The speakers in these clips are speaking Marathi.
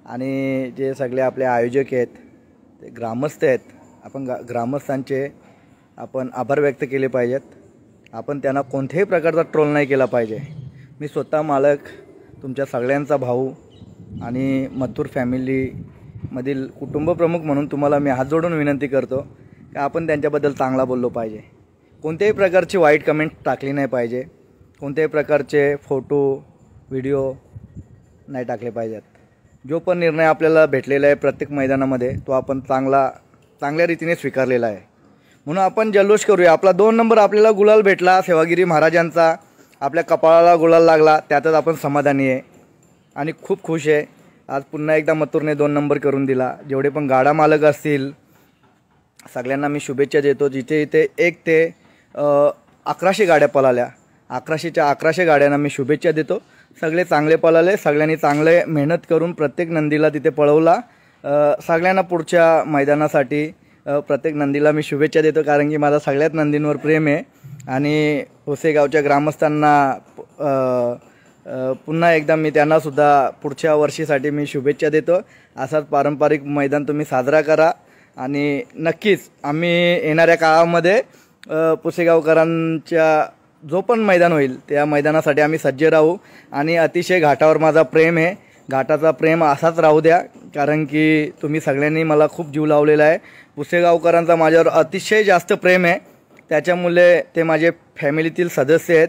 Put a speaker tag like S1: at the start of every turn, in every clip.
S1: आणि जे सगळे आपले आयोजक आहेत ते ग्रामस्थ आहेत, आपण ग्रामस्थांचे आपण आभार व्यक्त केले पाहिजेत। आपण त्यांना कोणत्याही प्रकारचा ट्रोल नाही केला पाहिजे। मी स्वतः मालक तुमच्या सगळ्यांचा भाऊ आणि मथुर फॅमिलीमधील कुटुंब प्रमुख म्हणून तुम्हाला मी हात जोडून विनंती करतो की आपण त्यांच्याबद्दल चांगला बोललो पाहिजे। कोणत्याही प्रकारची वाईट कमेंट टाकली नाही पाहिजे, कोणत्याही प्रकारचे फोटो व्हिडिओ नाही टाकले पाहिजेत। जो पण निर्णय आपल्याला भेटलेला आहे प्रत्येक मैदानामध्ये तो आपण चांगल्या रीतीने स्वीकारलेला आहे। म्हणून आपण जल्लोष करूया। आपला 2 नंबर आपल्याला गुलाल भेटला सेवागिरी महाराजांचा, आपल्या कपाळाला गुलाल लागला, त्यातच आपण समाधानी आहे आणि खूप खुश आहे। आज पुन्हा एकदा मथुरने 2 नंबर करून दिला। जेवढे पण गाडा मालक असतील सगळ्यांना मी शुभेच्छा देतो। जिथे इथे 1 ते 1100 गाड्या पळाल्या, 1100च्या 1100 गाड्यांना मी शुभेच्छा देतो। सगळे चांगले पळाले, सगळ्यांनी चांगले मेहनत करून प्रत्येक नंदीला तिथे पळवला। सगळ्यांना पुढच्या मैदानासाठी प्रत्येक नंदीला मी शुभेच्छा देतो, कारण की माझा सगळ्यात नंदींवर प्रेम आहे। आणि पुसेगावच्या ग्रामस्थांना पुन्हा एकदा मी त्यांना सुद्धा पुढच्या वर्षीसाठी मी शुभेच्छा देतो। असाच पारंपरिक मैदान तुम्ही साजरा करा आणि नक्कीच आम्ही येणाऱ्या काळामध्ये पुसेगावकरांच्या जो पण मैदान होईल त्या मैदानासाठी आम्ही सज्ज राहू। आणि अतिशय घाटावर माझा प्रेम आहे, घाटाचा प्रेम असाच राहू द्या, कारण की तुम्ही सगळ्यांनी मला खूप जीव लावलेला आहे। पुसेगावकरांचा माझ्यावर अतिशय जास्त प्रेम आहे, त्याच्यामुळे ते माझे फॅमिलीतील सदस्य आहेत।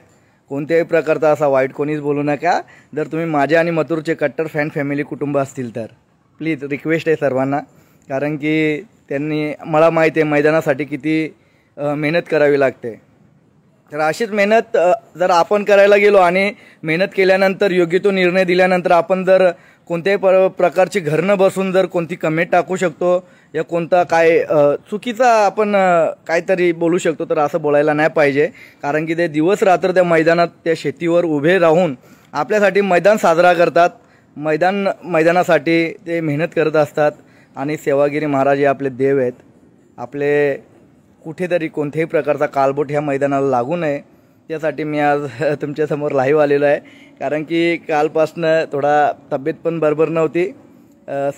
S1: कोणत्याही प्रकारचा असा वाईट कोणीच बोलू नका। जर तुम्ही माझ्या आणि मथुरचे कट्टर फॅन फॅमिली कुटुंब असतील तर प्लीज रिक्वेस्ट आहे सर्वांना, कारण की त्यांनी मला माहिती आहे मैदानासाठी किती मेहनत करावी लागते। तर अशीच मेहनत जर आपण करायला गेलो आणि मेहनत केल्यानंतर योग्य तो निर्णय दिल्यानंतर आपण जर कोणत्याही प्रकारची घर न बसून जर कोणती कमेंट टाकू शकतो या कोणता काय चुकीचा आपण काहीतरी बोलू शकतो, तर असं बोलायला नाही पाहिजे। कारण की ते दिवस रात्र त्या मैदानात त्या शेतीवर उभे राहून आपल्यासाठी मैदान साजरा करतात, मैदानासाठी ते मेहनत करत असतात। आणि सेवागिरी महाराज हे आपले देव आहेत। आपले कुठेतरी कोणत्याही प्रकारचा कालबोट ह्या मैदानाला लागू नये यासाठी मी आज तुमच्यासमोर लाईव्ह आलेलो आहे। कारण की कालपासनं थोडा तब्येत पण बरोबर नव्हती।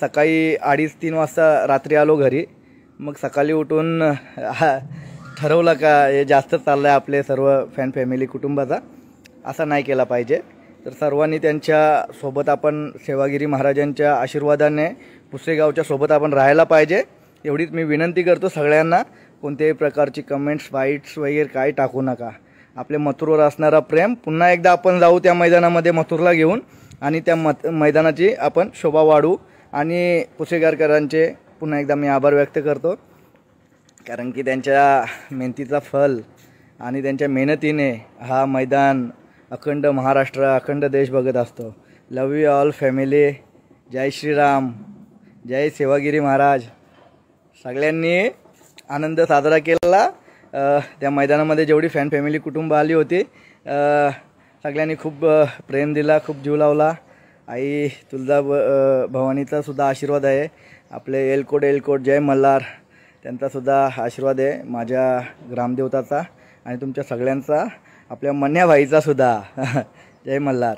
S1: सकाळी 2:30-3 वाजता रात्री आलो घरी, मग सकाळी उठून ठरवलं का हे जास्त चाललं आहे आपले सर्व फॅन फॅमिली कुटुंबाचा, असा नाही केला पाहिजे। तर सर्वांनी त्यांच्या सोबत आपण सेवागिरी महाराजांच्या आशीर्वादाने पुसेगावच्या सोबत आपण राहायला पाहिजे, एवढीच मी विनंती करतो सगळ्यांना। कोणत्याही प्रकारची कमेंट्स वाईट्स वगैरे काही टाकू नका। आपले मथुरवर असणारा प्रेम पुन्हा एकदा आपण जाऊ त्या मैदानामध्ये मथुरला घेऊन आणि त्या मैदानाची आपण शोभा वाढवू। आणि पुसेगावकरांचे पुन्हा एकदा मी आभार व्यक्त करतो, कारण की त्यांच्या मेहनतीचा फल आणि त्यांच्या मेहनतीने हा मैदान अखंड महाराष्ट्र अखंड देश बघत असतो। लव यू ऑल फॅमिली। जय श्रीराम, जय सेवागिरी महाराज। सगळ्यांनी आनंद साजरा केला। त्या मैदानामध्ये जेवढी फॅन फॅमिली कुटुंब आली होती सगळ्यांनी खूप प्रेम दिला, खूप जीव लावला। आई तुळजा भवानीचा सुद्धा आशीर्वाद आहे, आपले एलकोट जय मल्हार त्यांचा सुद्धा आशीर्वाद आहे, माझ्या ग्रामदेवताचा आणि तुमच्या सगळ्यांचा, आपल्या मन्याभाईचा सुद्धा जय मल्हार।